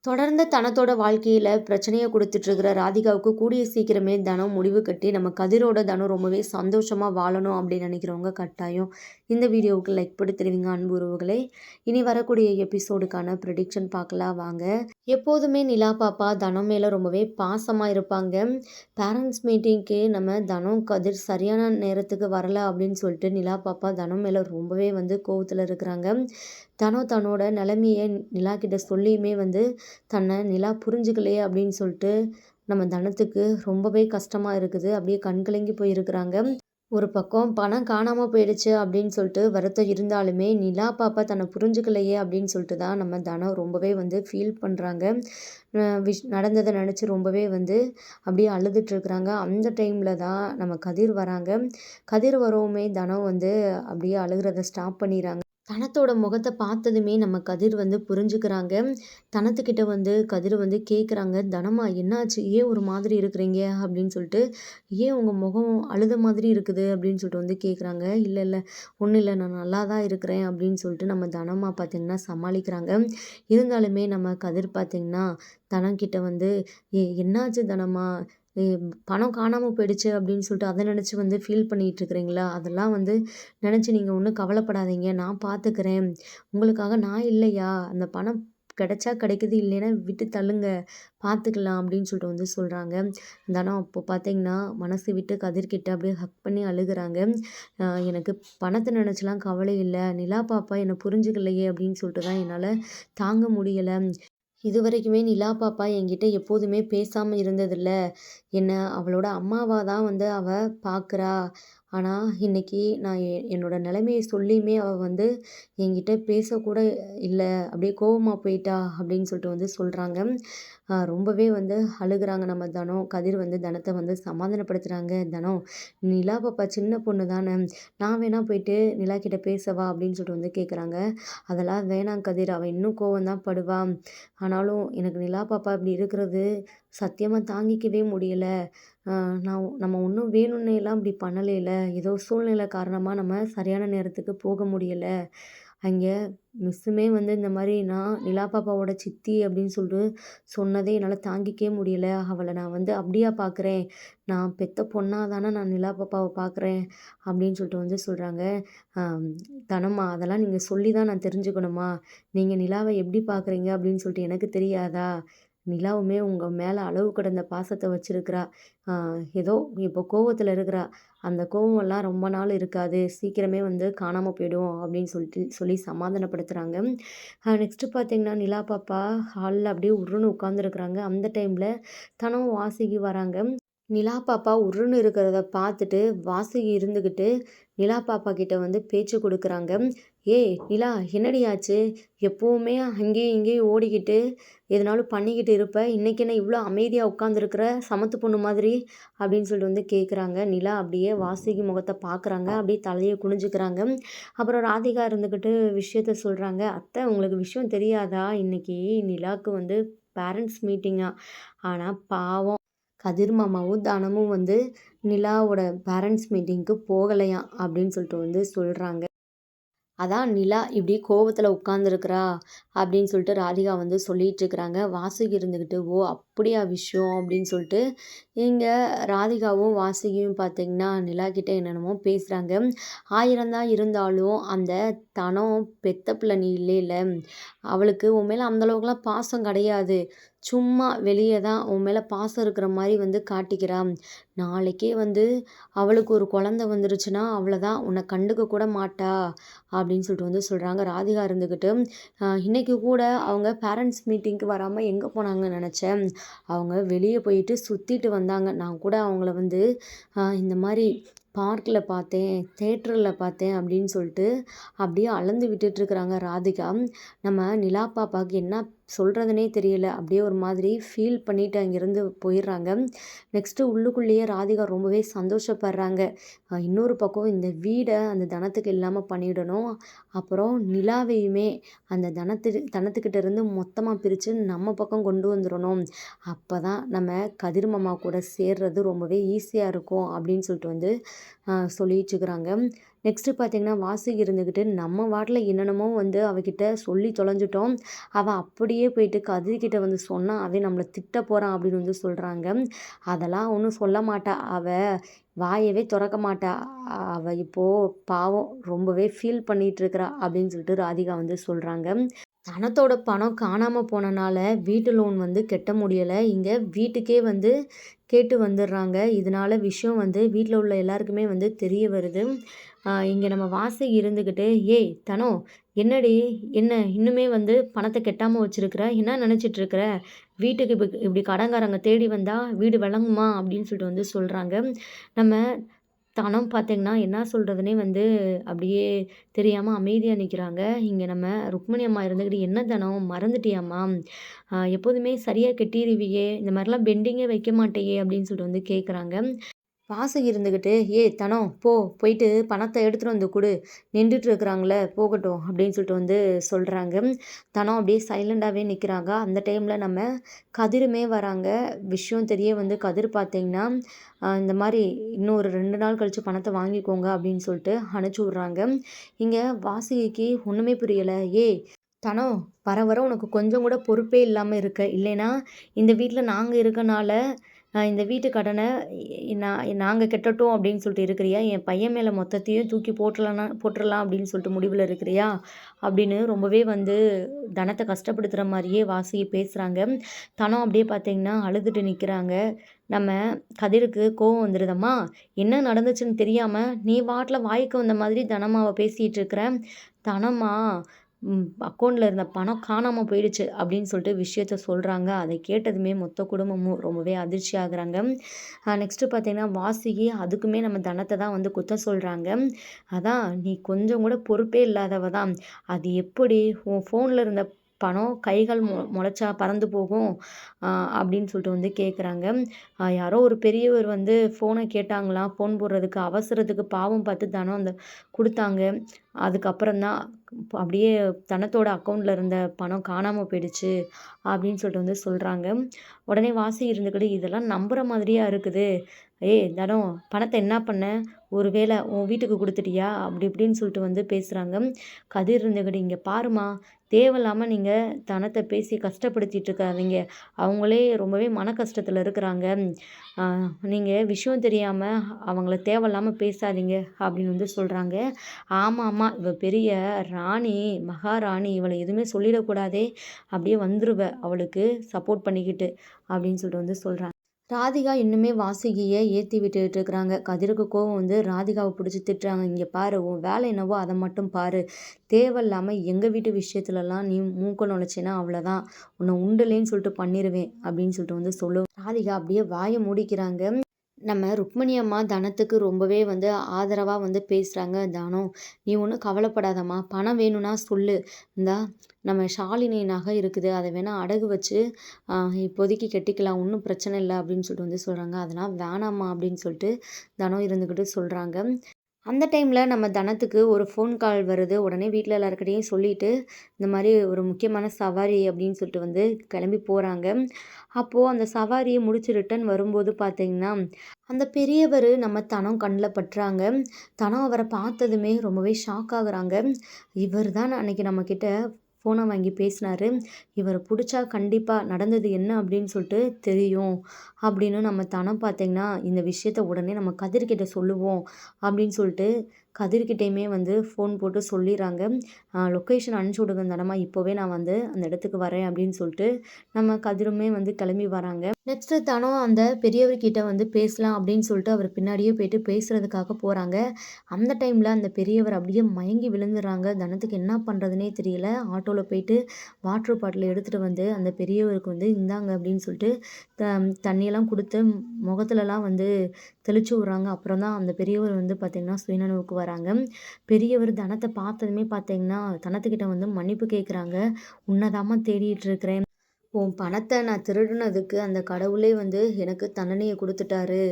தொடர்ந்து தனத்தோட வாழ்க்கையில பிரச்சனைய குடுத்துட்டு இருக்கிற ராதிகாவுக்கு கூடிய சீக்கிரமே தனம் முடிவு கட்டி, நம்ம கதிரோட தனம் ரொம்பவே சந்தோஷமா வாழணும் அப்படின்னு நினைக்கிறவங்க கட்டாயம் இந்த வீடியோவுக்கு லைக் போட்டு தெரிவிங்க அன்பு உறவுகளே. இனி வரக்கூடிய எபிசோடுக்கான ப்ரெடிக்ஷன் பார்க்கலாம் வாங்க. எப்போதுமே நிலா பாப்பா தனம் மேல ரொம்பவே பாசமா இருப்பாங்க. பேரண்ட்ஸ் மீட்டிங்க்கு நம்ம தனம் கதிர் சரியான நேரத்துக்கு வரல அப்படின்னு சொல்லிட்டு நிலா பாப்பா தனம் மேல ரொம்பவே கோவத்துல இருக்கிறாங்க. தனம் தன்னோட நிலைமைய நிலா கிட்ட சொல்லியுமே தன்னை நிலா புரிஞ்சுக்கலையே அப்படின்னு சொல்லிட்டு நம்ம தனத்துக்கு ரொம்பவே கஷ்டமா இருக்குது. அப்படியே கண்கலங்கி போயிருக்கிறாங்க. ஒரு பக்கம் பணம் காணாமல் போயிடுச்சு அப்படின்னு சொல்லிட்டு வருத்தம் இருந்தாலுமே நிலா பாப்பா தன்னை புரிஞ்சுக்கலையே அப்படின்னு சொல்லிட்டு தான் நம்ம தனம் ரொம்பவே ஃபீல் பண்ணுறாங்க. நடந்ததை நினச்சி ரொம்பவே அப்படியே அழுதுட்டுருக்குறாங்க. அந்த டைமில் தான் நம்ம கதிர் வராங்க. கதிர் வரவுமே தனம் அப்படியே அழுகிறத ஸ்டாப் பண்ணிடுறாங்க. தனத்தோட முகத்தை பார்த்ததுமே நம்ம கதிர் புரிஞ்சுக்கிறாங்க. தனத்துக்கிட்ட கதிர் கேட்குறாங்க, தனமா என்னாச்சு, ஏன் ஒரு மாதிரி இருக்கிறீங்க அப்படின்னு சொல்லிட்டு, ஏன் உங்கள் முகம் அழுத மாதிரி இருக்குது அப்படின்னு சொல்லிட்டு கேட்குறாங்க. இல்லை இல்லை ஒன்றும் இல்லை, நான் நல்லா தான் இருக்கிறேன் அப்படின்னு சொல்லிட்டு நம்ம தனமா பார்த்திங்கன்னா சமாளிக்கிறாங்க. இருந்தாலுமே நம்ம கதிர் பார்த்திங்கன்னா தனக்கிட்ட என்னாச்சு தனமா, பணம் காணாமல் போயிடுச்சு அப்படின்னு சொல்லிட்டு அதை நினச்சி ஃபீல் பண்ணிகிட்டு இருக்கிறீங்களா, அதெல்லாம் நினச்சி நீங்கள் ஒன்றும் கவலைப்படாதீங்க, நான் பார்த்துக்கிறேன், உங்களுக்காக நான் இல்லையா, அந்த பணம் கிடைச்சா கிடைக்குது, இல்லைன்னா விட்டு தள்ளுங்க, பார்த்துக்கலாம் அப்படின்னு சொல்லிட்டு சொல்கிறாங்க. தனம் அப்போ பார்த்தீங்கன்னா மனசு விட்டு கதிர்கிட்ட அப்படியே ஹக் பண்ணி அழுகிறாங்க. எனக்கு பணத்தை நினச்சலாம் கவலை இல்லை, நிலா பாப்பா என்னை புரிஞ்சுக்கலையே அப்படின்னு சொல்லிட்டு தான் என்னால் தாங்க முடியலை. இது வரைக்குமே நிலா பாப்பா என்கிட்ட எப்போதுமே பேசாமல் இருந்ததில்ல, என்னை அவளோட அம்மாவாக தான் அவள் பார்க்குறா. ஆனால் இன்னைக்கு நான் என்னோட நிலைமையை சொல்லியுமே அவள் என்கிட்ட பேசக்கூட இல்லை, அப்படியே கோவமாக போயிட்டா அப்படின்னு சொல்லிட்டு சொல்கிறாங்க. ரொம்பவே அழுகுறாங்க நம்ம தனம். கதிர் தனத்தை சமாதானப்படுத்துகிறாங்க. தனம், நிலா பாப்பா சின்ன பொண்ணு தானே, நான் வேணா போயிட்டு நிலா கிட்ட பேசவா அப்படின்னு சொல்லிட்டு கேட்குறாங்க. அதெல்லாம் வேணாம் கதிர், அவள் இன்னும் கோவம் தான் படுவா. ஆனாலும் எனக்கு நிலா பாப்பா இப்படி இருக்கிறது சத்தியமாக தாங்கிக்கவே முடியலை. நம்ம ஒன்றும் வேணும்னேலாம் இப்படி பண்ணலைல, ஏதோ சூழ்நிலை காரணமாக நம்ம சரியான நேரத்துக்கு போக முடியலை. அங்கே மிஸ்ஸுமே இந்த மாதிரி நான் நிலா பாப்பாவோட சித்தி அப்படின்னு சொல்லிட்டு சொன்னதே என்னால் தாங்கிக்கவே முடியலை. அவளை நான் அப்படியா பார்க்குறேன், நான் பெத்த பொண்ணாக தானே நான் நிலா பாப்பாவை பார்க்குறேன் அப்படின்னு சொல்லிட்டு சொல்கிறாங்க. தனம்மா, அதெல்லாம் நீங்கள் சொல்லி தான் நான் தெரிஞ்சுக்கணுமா, நீங்கள் நிலாவை எப்படி பார்க்குறீங்க அப்படின்னு சொல்லிட்டு எனக்கு தெரியாதா, நிலாவுமே உங்கள் மேலே அளவு கடந்த பாசத்தை வச்சுருக்கிறா, ஏதோ இப்போ கோவத்தில் இருக்கிறா, அந்த கோவமெல்லாம் ரொம்ப நாள் இருக்காது, சீக்கிரமே காணாமல் போயிடும் அப்படின்னு சொல்லி சமாதானப்படுத்துகிறாங்க. நெக்ஸ்ட்டு பார்த்தீங்கன்னா நிலா பாப்பா ஹாலில் அப்படியே உருன்னு உட்காந்துருக்குறாங்க. அந்த டைமில் தனம் வாசுகி வராங்க. நிலா பாப்பா உருன்னு இருக்கிறத பார்த்துட்டு வாசுகி இருந்துக்கிட்டு நிலா பாப்பா கிட்ட பேச்சு கொடுக்குறாங்க. ஏய் நிலா, என்னடி ஆச்சு, எப்போவுமே அங்கேயும் இங்கேயும் ஓடிக்கிட்டு எதனாலும் பண்ணிக்கிட்டு இருப்ப, இன்றைக்கி என்ன இவ்வளோ அமைதியாக உட்காந்துருக்குற சமத்து பொண்ணு மாதிரி அப்படின்னு சொல்லிட்டு கேட்குறாங்க. நிலா அப்படியே வாசுகி முகத்தை பார்க்குறாங்க, அப்படியே தலையை குனிஞ்சுக்கிறாங்க. அப்புறம் ராதிகா இருந்துக்கிட்டு விஷயத்த சொல்கிறாங்க. அத்தை, உங்களுக்கு விஷயம் தெரியாதா, இன்னைக்கு நிலாவுக்கு பேரண்ட்ஸ் மீட்டிங்கா, ஆனால் பாவம் கதிர் மாமாவும் தனமும் நிலாவோட பேரண்ட்ஸ் மீட்டிங்க்கு போகலையாம் அப்படின்னு சொல்லிட்டு சொல்கிறாங்க. அதான் நிலா இப்படி கோவத்தில் உட்காந்துருக்குறா அப்படின்னு சொல்லிட்டு ராதிகா சொல்லிட்டு இருக்கிறாங்க. வாசுகி இருந்துக்கிட்டு, ஓ அப்படியா விஷயம் அப்படின்னு சொல்லிட்டு இங்கே ராதிகாவும் வாசுகியும் பார்த்தீங்கன்னா நிலா கிட்ட என்னென்னமோ பேசுகிறாங்க. 1000 தான் இருந்தாலும் அந்த தனம் பெத்த பிள்ளை நீ இல்லைல்ல, அவளுக்கு உன் மேலே அந்தளவுக்குலாம் பாசம் கிடையாது, சும்மா வெளியே தான் உன் மேலே பாசம் இருக்கிற மாதிரி காட்டிக்கிறா. நாளைக்கே அவளுக்கு ஒரு குழந்தை வந்துருச்சுன்னா அவ்வளோதான், உன்னை கண்டுக்க கூட மாட்டா அப்படின்னு சொல்லிட்டு சொல்கிறாங்க. ராதிகா இருந்துக்கிட்டு, இன்றைக்கி கூட அவங்க பேரண்ட்ஸ் மீட்டிங்க்கு வராமல் எங்கே போனாங்கன்னு நினச்சேன், அவங்க வெளியே போயிட்டு சுற்றிட்டு வந்தாங்க, நான் கூட அவங்கள இந்த மாதிரி பார்க்கில் பார்த்தேன், தேட்டரில் பார்த்தேன் அப்படின்னு சொல்லிட்டு அப்படியே அளந்து விட்டுட்டுருக்குறாங்க ராதிகா. நம்ம நிலா பாப்பாவுக்கு என்ன சொல்கிறதுனே தெரியல, அப்படியே ஒரு மாதிரி ஃபீல் பண்ணிவிட்டு அங்கேருந்து போயிடுறாங்க. நெக்ஸ்ட்டு உள்ளுக்குள்ளேயே ராதிகா ரொம்பவே சந்தோஷப்படுறாங்க. இன்னொரு பக்கம் இந்த வீடை அந்த தனத்துக்கு இல்லாமல் பண்ணிடணும், அப்புறம் நிலாவையுமே அந்த தனத்துக்கிட்ட இருந்து மொத்தமாக பிரித்து நம்ம பக்கம் கொண்டு வந்துடணும், அப்போ தான் நம்ம கதிர் மாமா கூட சேர்றது ரொம்பவே ஈஸியாக இருக்கும் அப்படின்னு சொல்லிட்டு சொல்லிட்டுருக்குறாங்க. நெக்ஸ்ட்டு பார்த்தீங்கன்னா, வாசுகி இருந்துக்கிட்டு நம்ம பாட்டுல என்னென்னமோ வந்து அவகிட்ட சொல்லி தொலைஞ்சுட்டோம். அவ அப்படியே போயிட்டு கதிர்கிட்ட வந்து சொன்னா, அவன் நம்மள திட்ட போறான் அப்படின்னு வந்து சொல்றாங்க. அதெல்லாம் ஒண்ணும் சொல்ல மாட்டா. அவ வாயவே தொறக்க மாட்டா. அவ இப்போ பாவம் ரொம்பவே ஃபீல் பண்ணிட்டு இருக்கிறா அப்படின்னு சொல்லிட்டு ராதிகா வந்து சொல்றாங்க. தனத்தோட பணம் காணாம போனனால வீட்டு லோன் வந்து கட்ட முடியல. இங்க வீட்டுக்கே வந்து கேட்டு வந்துடுறாங்க. இதனால விஷயம் வந்து வீட்ல உள்ள எல்லாருக்குமே வந்து தெரிய வருது. இங்க நம்ம வாசுகி இருந்துக்கிட்டு, "ஏய் தனோ, என்னடி? என்ன இன்னுமே வந்து பணத்த கட்டாம வச்சிருக்கிற? என்ன நெனச்சிட்டு இருக்கிற? வீட்டுக்கு இப்படி கடன்காரங்க தேடி வந்தா வீடு விளங்குமா?" அப்படின்னு சொல்லிட்டு வந்து சொல்றாங்க. நம்ம தனம் பார்த்தீங்கன்னா, என்ன சொல்றதுன்னே வந்து அப்படியே தெரியாம அமைதியா நிக்கிறாங்க. இங்க நம்ம ருக்மணி அம்மா இருந்துகிட்டு, "என்ன தனம் மறந்துட்டியாம்மா? எப்போதுமே சரியா கட்டிருவியே! இந்த மாரிலாம் பெண்டிங்கே வைக்க மாட்டியே!" அப்படின்னு சொல்லிட்டு வந்து கேட்குறாங்க. வாசுகி இருந்துக்கிட்டு, "ஏய் தனம் போ! போயிட்டு பணத்த எடுத்துட்டு வந்து குடு. நின்டுட்டு இருக்கிறாங்கள்ல போகட்டும்." அப்படின்னு சொல்லிட்டு வந்து சொல்றாங்க. தனம் அப்படியே சைலண்டாவே நிக்கிறாங்க. அந்த டைம்ல நம்ம கதிருமே வராங்க. விஷயம் தெரிய வந்து கதிர் பார்த்தீங்கன்னா, இந்த மாரி "இன்னும் ஒரு 2 நாள் கழிச்சு பணத்த வாங்கிக்கோங்க." அப்படின்னு சொல்லிட்டு அனுப்பிச்சு விடுறாங்க. இங்க வாசுகிக்கு ஒண்ணுமே புரியல. "ஏய் தனம், வர வர உனக்கு கொஞ்சம் கூட பொறுப்பே இல்லாம இருக்க. இல்லைன்னா இந்த வீட்ல நாங்க இருக்கனால இந்த வீட்டு கடன நாங்க கட்டட்டும் அப்படின்னு சொல்லிட்டு இருக்கிறியா? என் பையன் மேல மொத்தத்தையும் தூக்கி போட்டுறலாம் அப்படின்னு சொல்லிட்டு முடிவுல இருக்கிறியா?" அப்படின்னு ரொம்பவே வந்து தனத்த கஷ்டப்படுத்துற மாரியே வாசுகி பேசுறாங்க. தனம் அப்படியே பார்த்தீங்கன்னா, அழுதுட்டு நிக்கிறாங்க. நம்ம கதிருக்கு கோவம் வந்துருதம்மா, "என்ன நடந்துச்சுன்னு தெரியாம நீ பாட்டுல வாய்க்கு வந்த மாதிரி தனமாவ பேசிட்டு இருக்கிற. தனமா அக்கவுண்ட்ல இருந்த பணம் காணாம போயிடுச்சு." அப்படின்னு சொல்லிட்டு விஷயத்த சொல்றாங்க. அதை கேட்டதுமே மொத்த குடும்பமும் ரொம்பவே அதிர்ச்சி ஆகுறாங்க. நெக்ஸ்ட்டு பார்த்தீங்கன்னா, வாசுகி அதுக்குமே நம்ம தனத்த தான் வந்து குத்தம் சொல்றாங்க. "அதான் நீ கொஞ்சம் கூட பொறுப்பே இல்லாதவ தான். அது எப்படி உன் ஃபோன்ல இருந்த பணம் கைகள் மொளச்சா பறந்து போகும்?" அப்படின்னு சொல்லிட்டு வந்து கேட்குறாங்க. யாரோ ஒரு பெரியவர் வந்து ஃபோன கேட்டாங்களாம். ஃபோன் போடுறதுக்கு அவசரத்துக்கு பாவம் பார்த்து தனம் அந்த குடுத்தாங்க. அதுக்கப்புறம் தான் அப்படியே தனத்தோட அக்கவுண்ட்ல இருந்த பணம் காணாம போயிடுச்சு அப்படின்னு சொல்லிட்டு வந்து சொல்றாங்க. உடனே வாசுகி இருந்துக்கிட்டு, "இதெல்லாம் நம்புற மாதிரியா இருக்குது. ஏய் தனம், பணத்த என்ன பண்ண? ஒரு வேள உன் வீட்டுக்கு குடுத்துட்டியா?" அப்படி இப்படின்னு சொல்லிட்டு வந்து பேசுறாங்க. கதிர் இருந்துக்கிட்டு, "இங்க பாரும்மா, தேவையில்லாம நீங்க தனத்த பேசி கஷ்டப்படுத்திட்டு இருக்காதீங்க. அவங்களே ரொம்பவே மன கஷ்டத்துல இருக்கிறாங்க. அ நீங்க விஷயம் தெரியாம அவங்கள தேவையில்லாம பேசாதீங்க." அப்படின்னு வந்து சொல்றாங்க. "ஆமாமா, இவ பெரிய ராணி, மகாராணி. இவள எதுவுமே சொல்லிடக்கூடாதே. அப்படியே வந்துருவ அவளுக்கு சப்போர்ட் பண்ணிக்கிட்டு." அப்படின்னு சொல்லிட்டு வந்து சொல்றாங்க. ராதிகா இன்னுமே வாசுகிய ஏத்தி விட்டுட்டு இருக்கிறாங்க. கதிருக்கு கோவம் வந்து ராதிகாவ புடிச்சு திட்டுறாங்க. "இங்க பாரு, உன் வேலை என்னவோ அத மட்டும் பாரு. தேவையில்லாம எங்க வீட்டு விஷயத்துலலாம் நீ மூக்க நுழைச்சேன்னா அவ்வளோதான். உன்னை உண்டுலேன்னு சொல்லிட்டு பண்ணிருவேன்." அப்படின்னு சொல்லிட்டு வந்து ராதிகா அப்படியே வாய மூடிக்கிறாங்க. நம்ம ருக்மணி அம்மா தனத்துக்கு ரொம்பவே வந்து ஆதரவா வந்து பேசுறாங்க. "தனம், நீ ஒண்ணும் கவலைப்படாதம்மா. பணம் வேணும்னா சொல்லு. இந்தா நம்ம ஷாலினி நகை இருக்குது. அத வேணா அடகு வச்சு அ இப்போதைக்கு கட்டிக்கலாம். ஒண்ணும் பிரச்சனை இல்ல." அப்படின்னு சொல்லிட்டு வந்து சொல்றாங்க. "அதெல்லாம் வேணாம்மா." அப்படின்னு சொல்லிட்டு தனம் இருந்துகிட்டு சொல்றாங்க. அந்த டைம்ல நம்ம தனத்துக்கு ஒரு ஃபோன் கால் வருது. உடனே வீட்ல எல்லார்கிட்டயும் சொல்லிட்டு, இந்த மாரி ஒரு முக்கியமான சவாரி அப்படின்னு சொல்லிட்டு வந்து கிளம்பி போறாங்க. அப்போ அந்த சவாரிய முடிச்சு ரிட்டர்ன் வரும்போது பார்த்தீங்கன்னா, அந்த பெரியவரு நம்ம தனம் கண்ல பட்றாங்க. தனம் அவர பார்த்ததுமே ரொம்பவே ஷாக் ஆகுறாங்க. இவர் தான் அன்னைக்கு நம்மகிட்ட ஃபோன வாங்கி பேசினாரு. இவர புடிச்சா கண்டிப்பா நடந்தது என்ன அப்படின்னு சொல்லிட்டு தெரியும். அப்படின்னு நம்ம தனம் பார்த்தீங்கன்னா, இந்த விஷயத்த உடனே நம்ம கதிர்கிட்ட சொல்லுவோம் அப்படின்னு சொல்லிட்டு கதிர்கிட்டயுமே வந்து ஃபோன் போட்டு சொல்லிர்றாங்க. லொக்கேஷன் அனுப்பிச்சு விடுங்க தனமா, இப்போவே நான் வந்து அந்த இடத்துக்கு வரேன் அப்படின்னு சொல்லிட்டு நம்ம கதிருமே வந்து கிளம்பி வராங்க. நெக்ஸ்ட்டு தனம் அந்த பெரியவர்கிட்ட வந்து பேசலாம் அப்படின்னு சொல்லிட்டு அவர் பின்னாடியே போயிட்டு பேசுறதுக்காக போறாங்க. அந்த டைம்ல அந்த பெரியவர் அப்படியே மயங்கி விழுந்துடுறாங்க. தனத்துக்கு என்ன பண்றதுன்னே தெரியல. ஆட்டோல போயிட்டு வாட்டர் பாட்டில் எடுத்துட்டு வந்து அந்த பெரியவருக்கு வந்து இந்தாங்க அப்படின்னு சொல்லிட்டு தண்ணியெல்லாம் குடுத்து முகத்துலலாம் வந்து தெளிச்சு விடுறாங்க. அப்புறம் தான் அந்த பெரியவர் வந்து பார்த்தீங்கன்னா சுயநினைவுக்கு வராங்க. பெரியவர் தனத்த பார்த்ததுமே பார்த்தீங்கன்னா, தனத்துக்கிட்ட வந்து மன்னிப்பு கேட்குறாங்க. "உன்னதாம்மா தேடிட்டு இருக்கிறேன். உன் பணத்த நான் திருடுனதுக்கு அந்த கடவுளே வந்து எனக்கு தண்டனைய குடுத்துட்டாரு.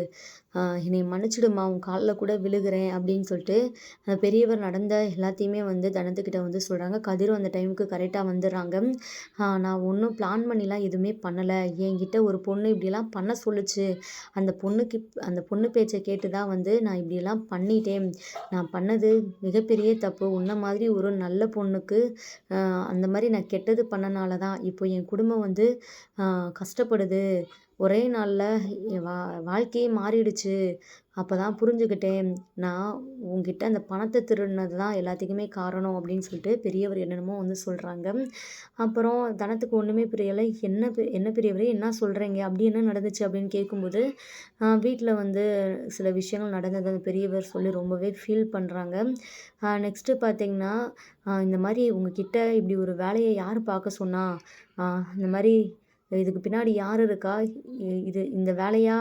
என்னை மன்னிச்சிடுமா, உன் காலில் கூட விழுகிறேன் அப்படின்னு சொல்லிட்டு அந்த பெரியவர் நடந்த எல்லாத்தையுமே வந்து தனத்துக்கிட்ட வந்து சொல்கிறாங்க. கதிரும் அந்த டைமுக்கு கரெக்டாக வந்துடுறாங்க. நான் ஒன்றும் பிளான் பண்ணிலாம் எதுவுமே பண்ணலை, என்கிட்ட ஒரு பொண்ணு இப்படிலாம் பண்ண சொல்லுச்சு, அந்த பொண்ணு பேச்சை கேட்டு தான் வந்து நான் இப்படியெல்லாம் பண்ணிட்டேன், நான் பண்ணது மிகப்பெரிய தப்பு, உன்ன மாதிரி ஒரு நல்ல பொண்ணுக்கு அந்த மாதிரி நான் கெட்டது பண்ணனால தான் இப்போ என் குடும்பம் வந்து கஷ்டப்படுது, ஒரே நாளில் என் வாழ்க்கையே மாறிடுச்சு, அப்போ தான் புரிஞ்சுக்கிட்டேன், நான் உங்ககிட்ட அந்த பணத்தை திருடினது தான் எல்லாத்துக்குமே காரணம் அப்படின்னு சொல்லிட்டு பெரியவர் என்னென்னமோ வந்து சொல்கிறாங்க. அப்புறம் தனத்துக்கு ஒன்றுமே புரியலை. என்ன பெரியவரே என்ன சொல்கிறீங்க, அப்படி என்ன நடந்துச்சு அப்படின்னு கேட்கும்போது வீட்டில் வந்து சில விஷயங்கள் நடந்தது அந்த பெரியவர் சொல்லி ரொம்பவே ஃபீல் பண்ணுறாங்க. நெக்ஸ்ட்டு பார்த்தீங்கன்னா, இந்த மாதிரி உங்ககிட்ட இப்படி ஒரு வேலையை யார் பார்க்க சொன்னா, இந்த மாதிரி இதுக்கு பின்னாடி யார் இருக்கா, இந்த வேலையா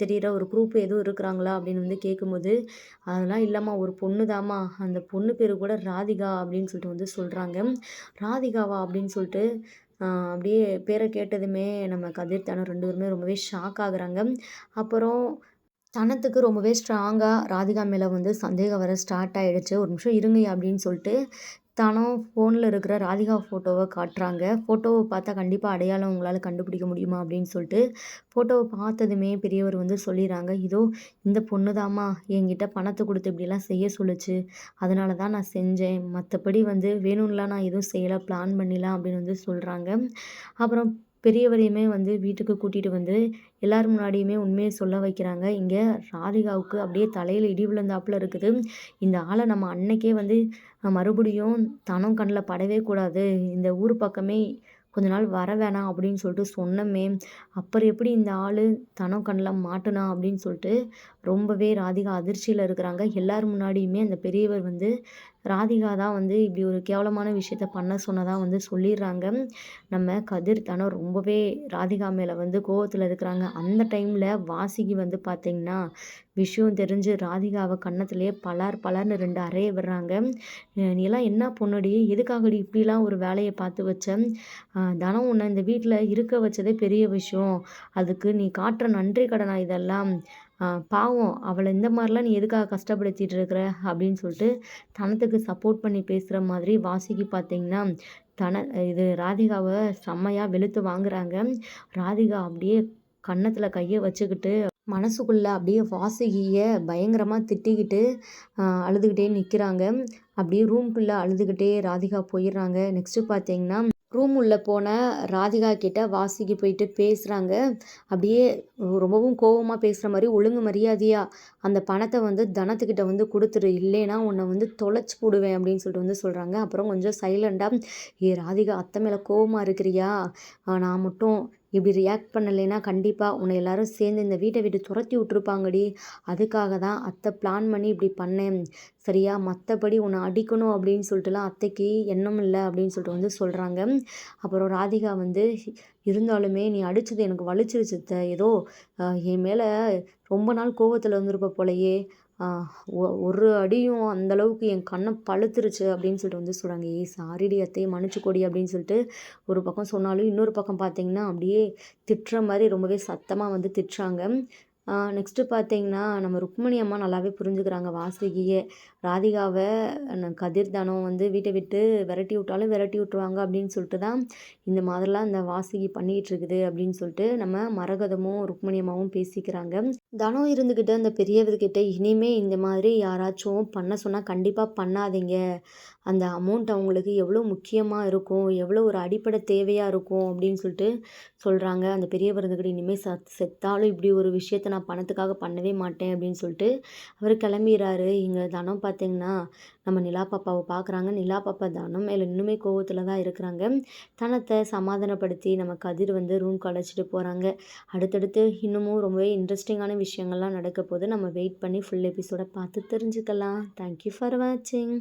தெரிகிற ஒரு குரூப் எதுவும் இருக்கிறாங்களா அப்படின்னு வந்து கேட்கும்போது, அதெல்லாம் இல்லைம்மா, ஒரு பொண்ணு தாம்மா, அந்த பொண்ணு பேர் கூட ராதிகா அப்படின்னு சொல்லிட்டு வந்து சொல்கிறாங்க. ராதிகாவா அப்படின்னு சொல்லிட்டு அப்படியே பேரை கேட்டதுமே நம்ம கதிர் தனம் 2 பேருமே ரொம்பவே ஷாக் ஆகுறாங்க. அப்புறம் தனத்துக்கு ரொம்பவே ஸ்ட்ராங்காக ராதிகா மேலே வந்து சந்தேகம் வர ஸ்டார்ட் ஆகிடுச்சு. ஒரு நிமிஷம் இருங்கய்யா அப்படின்னு சொல்லிட்டு தனம் ஃபோனில் இருக்கிற ராதிகா ஃபோட்டோவை காட்டுறாங்க. ஃபோட்டோவை பார்த்தா கண்டிப்பாக அடையாளம் உங்களால் கண்டுபிடிக்க முடியுமா அப்படின்னு சொல்லிட்டு ஃபோட்டோவை பார்த்ததுமே பெரியவர் வந்து சொல்லிடுறாங்க, இதோ இந்த பொண்ணு தாம்மா என்கிட்ட பணத்தை கொடுத்து இப்படிலாம் செய்ய சொல்லுச்சு, அதனால தான் நான் செஞ்சேன், மற்றபடி வந்து வேணும்லாம் நான் எதுவும் செய்யலை, பிளான் பண்ணிடலாம் அப்படின்னு வந்து சொல்கிறாங்க. அப்புறம் பெரியவரையுமே வந்து வீட்டுக்கு கூட்டிகிட்டு வந்து எல்லார் முன்னாடியுமே உண்மையை சொல்ல வைக்கிறாங்க. இங்கே ராதிகாவுக்கு அப்படியே தலையில் இடி விழுந்தாப்புல இருக்குது. இந்த ஆளை நம்ம அன்னைக்கே வந்து மறுபடியும் தனம் கண்ணில் படவே கூடாது, இந்த ஊர் பக்கமே கொஞ்ச நாள் வர வேணாம் அப்படின்னு சொல்லிட்டு சொன்னமே, அப்புறம் எப்படி இந்த ஆள் தனம் கண்ணில் மாட்டுனா அப்படின்னு சொல்லிட்டு ரொம்பவே ராதிகா அதிர்ச்சியில் இருக்கிறாங்க. எல்லார் முன்னாடியுமே அந்த பெரியவர் வந்து ராதிகா தான் வந்து இப்படி ஒரு கேவலமான விஷயத்த பண்ண சொன்னதாக வந்து சொல்லிடுறாங்க. நம்ம கதிர் தனம் ரொம்பவே ராதிகா மேலே வந்து கோவத்தில் இருக்கிறாங்க. அந்த டைமில் வாசிக்கு வந்து பார்த்திங்கன்னா விஷயம் தெரிஞ்சு ராதிகாவை கன்னத்துலேயே பலார் பலார்னு 2 அறைய விடுறாங்க. நீலாம் என்ன பொண்ணுடி, எதுக்காகடி இப்படிலாம் ஒரு வேலையை பார்த்து வச்ச, தனம் உன்னை இந்த வீட்டில் இருக்க வச்சதே பெரிய விஷயம், அதுக்கு நீ காட்டுற நன்றி கடனா இதெல்லாம், பாவம் அவளை இந்த மாதிரிலாம் நீ எதுக்காக கஷ்டப்படுத்திட்டு இருக்கிற அப்படின்னு சொல்லிட்டு தனத்துக்கு சப்போர்ட் பண்ணி பேசுகிற மாதிரி வாசிக்கு பார்த்தீங்கன்னா இது ராதிகாவை செம்மையாக வெளுத்து வாங்குறாங்க. ராதிகா அப்படியே கன்னத்தில் கையை வச்சுக்கிட்டு மனசுக்குள்ளே அப்படியே வாசுகியை பயங்கரமாக திட்டிக்கிட்டு அழுதுகிட்டே நிற்கிறாங்க. அப்படியே ரூம்குள்ளே அழுதுகிட்டே ராதிகா போயிடுறாங்க. நெக்ஸ்ட்டு பார்த்தீங்கன்னா ரூம் உள்ளே போன ராதிகா கிட்ட வாசிக்கு போயிட்டு பேசுகிறாங்க. அப்படியே ரொம்பவும் கோவமாக பேசுகிற மாதிரி, ஒழுங்கு மரியாதையாக அந்த பணத்தை வந்து தனத்துக்கிட்ட வந்து கொடுத்துரு, இல்லைன்னா உன்னை வந்து தொலைச்சி போடுவேன் அப்படின்னு சொல்லிட்டு வந்து சொல்கிறாங்க. அப்புறம் கொஞ்சம் சைலண்டாக, ராதிகா அத்தை மேலே கோவமாக இருக்கிறியா, நான் மட்டும் இப்படி ரியாக்ட் பண்ணலைன்னா கண்டிப்பாக உன்னை எல்லாரும் சேர்ந்து இந்த வீட்டை விட்டு துரத்தி விட்ருப்பாங்கடி, அதுக்காக தான் அத்தை பிளான் பண்ணி இப்படி பண்ணேன் சரியா, மற்றபடி உன்னை அடிக்கணும் அப்படின்னு சொல்லிட்டுலாம் அத்தைக்கு எண்ணம் இல்லை அப்படின்னு சொல்லிட்டு வந்து சொல்கிறாங்க. அப்புறம் ராதிகா வந்து இருந்தாலுமே நீ அடித்தது எனக்கு வலிச்சிருச்சு அத்தை, ஏதோ என் மேலே ரொம்ப நாள் கோவத்தில் வந்துருப்ப போலையே, ஒரு அடியும் அந்தளவுக்கு என் கண்ணை பழுத்துருச்சு அப்படின்னு சொல்லிட்டு வந்து சொல்கிறாங்க. சாரிடி அத்தையை மன்னிச்சுக்கோடி அப்படின்னு சொல்லிட்டு ஒரு பக்கம் சொன்னாலும், இன்னொரு பக்கம் பார்த்தீங்கன்னா அப்படியே திட்டுற மாதிரி ரொம்பவே சத்தமாக வந்து திட்டுறாங்க. நெக்ஸ்ட்டு பார்த்தீங்கன்னா நம்ம ருக்மணி அம்மா நல்லாவே புரிஞ்சுக்கிறாங்க வாசுகியை. ராதிகாவை கதிர் தனம் வந்து வீட்டை விட்டு விரட்டி விட்டாலும் விரட்டி விட்ருவாங்க அப்படின்னு சொல்லிட்டு தான் இந்த மாதிரிலாம் இந்த வாசுகி பண்ணிகிட்டு இருக்குது அப்படின்னு சொல்லிட்டு நம்ம மரகதமும் ருக்மணி அம்மாவும் பேசிக்கிறாங்க. தனம் இருந்துக்கிட்டு அந்த பெரியவர்கிட்ட இனிமேல் இந்த மாதிரி யாராச்சும் பண்ண சொன்னால் கண்டிப்பாக பண்ணாதீங்க, அந்த அமௌண்ட் அவங்களுக்கு எவ்வளோ முக்கியமாக இருக்கும், எவ்வளோ ஒரு அடிப்படை தேவையாக இருக்கும் அப்படின்னு சொல்லிட்டு சொல்கிறாங்க. அந்த பெரியவர் இருந்துக்கிட்டு இனிமேல் செத்தாலும் இப்படி ஒரு விஷயத்த நான் பணத்துக்காக பண்ணவே மாட்டேன் அப்படின்னு சொல்லிட்டு அவர் கிளம்பிடுறாரு. இங்கே தனம் பார்த்திங்கன்னா நம்ம நிலா பாப்பாவை பார்க்குறாங்க. நிலா பாப்பா தனம் மேலே இன்னுமே கோவத்தில் தான் இருக்கிறாங்க. தனத்தை சமாதானப்படுத்தி நம்ம கதிர் வந்து ரூம்க்கு அழைச்சிட்டு போகிறாங்க. அடுத்தடுத்து இன்னமும் ரொம்பவே இன்ட்ரெஸ்டிங்கான விஷயங்கள்லாம் நடக்க போது நம்ம வெயிட் பண்ணி ஃபுல் எபிசோட பார்த்து தெரிஞ்சுக்கலாம். தேங்க்யூ ஃபார் வாட்சிங்.